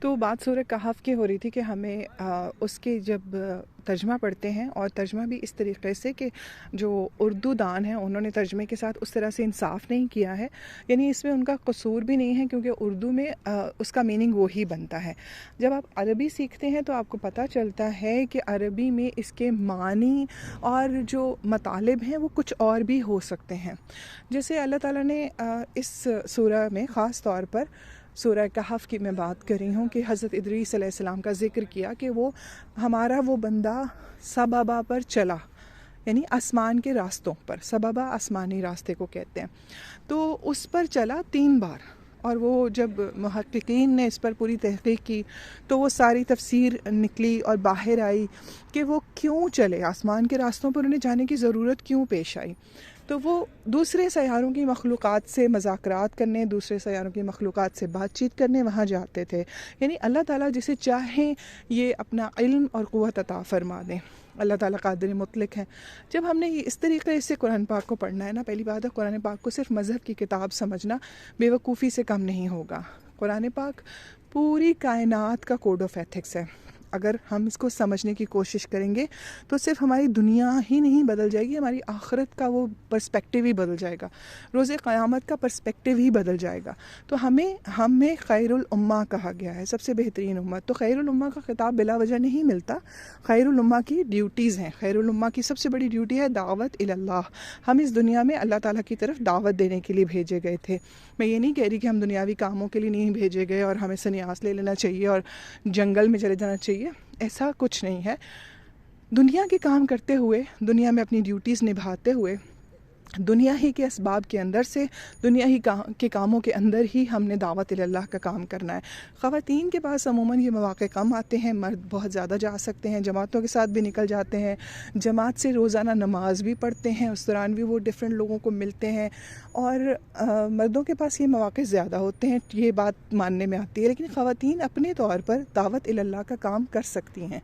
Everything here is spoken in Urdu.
تو بات سورہ کہف کی ہو رہی تھی کہ ہمیں اس کے جب ترجمہ پڑھتے ہیں، اور ترجمہ بھی اس طریقے سے کہ جو اردو دان ہیں انہوں نے ترجمے کے ساتھ اس طرح سے انصاف نہیں کیا ہے، یعنی اس میں ان کا قصور بھی نہیں ہے، کیونکہ اردو میں اس کا میننگ وہی بنتا ہے۔ جب آپ عربی سیکھتے ہیں تو آپ کو پتہ چلتا ہے کہ عربی میں اس کے معنی اور جو مطالب ہیں وہ کچھ اور بھی ہو سکتے ہیں۔ جیسے اللہ تعالیٰ نے اس سورہ میں خاص طور پر سورہ کہف کی میں بات کر رہی ہوں کہ حضرت ادریس علیہ السلام کا ذکر کیا کہ وہ ہمارا وہ بندہ سبابا پر چلا، یعنی آسمان کے راستوں پر، سبابا آسمانی راستے کو کہتے ہیں، تو اس پر چلا 3 بار۔ اور وہ جب محققین نے اس پر پوری تحقیق کی تو وہ ساری تفسیر نکلی اور باہر آئی کہ وہ کیوں چلے، آسمان کے راستوں پر انہیں جانے کی ضرورت کیوں پیش آئی۔ تو وہ دوسرے سیاروں کی مخلوقات سے مذاکرات کرنے، دوسرے سیاروں کی مخلوقات سے بات چیت کرنے وہاں جاتے تھے، یعنی اللہ تعالیٰ جسے چاہیں یہ اپنا علم اور قوت عطا فرما دیں۔ اللہ تعالیٰ قادر مطلق ہیں۔ جب ہم نے اس طریقے سے قرآن پاک کو پڑھنا ہے نا، پہلی بات ہے قرآن پاک کو صرف مذہب کی کتاب سمجھنا بیوقوفی سے کم نہیں ہوگا۔ قرآن پاک پوری کائنات کا کوڈ آف ایتھکس ہے۔ اگر ہم اس کو سمجھنے کی کوشش کریں گے تو صرف ہماری دنیا ہی نہیں بدل جائے گی، ہماری آخرت کا وہ پرسپیکٹیو ہی بدل جائے گا، روز قیامت کا پرسپیکٹیو ہی بدل جائے گا۔ تو ہمیں خیر الامہ کہا گیا ہے، سب سے بہترین امت۔ تو خیر الامہ کا خطاب بلا وجہ نہیں ملتا، خیر الامہ کی ڈیوٹیز ہیں۔ خیر الامہ کی سب سے بڑی ڈیوٹی ہے دعوت اللہ۔ ہم اس دنیا میں اللہ تعالیٰ کی طرف دعوت دینے کے لیے بھیجے گئے تھے۔ میں یہ نہیں کہہ رہی کہ ہم دنیاوی کاموں کے لیے نہیں بھیجے گئے اور ہمیں سنیاس لے لینا چاہیے اور جنگل میں چلے جانا چاہیے، ایسا کچھ نہیں ہے۔ دنیا کے کام کرتے ہوئے، دنیا میں اپنی ڈیوٹیز نبھاتے ہوئے، دنیا ہی کے اسباب کے اندر سے، دنیا ہی کے کاموں کے اندر ہی ہم نے دعوت اللہ کا کام کرنا ہے۔ خواتین کے پاس عموماً یہ مواقع کم آتے ہیں، مرد بہت زیادہ جا سکتے ہیں، جماعتوں کے ساتھ بھی نکل جاتے ہیں، جماعت سے روزانہ نماز بھی پڑھتے ہیں، اس دوران بھی وہ ڈیفرنٹ لوگوں کو ملتے ہیں، اور مردوں کے پاس یہ مواقع زیادہ ہوتے ہیں، یہ بات ماننے میں آتی ہے، لیکن خواتین اپنے طور پر دعوت اللہ کا کام کر سکتی ہیں۔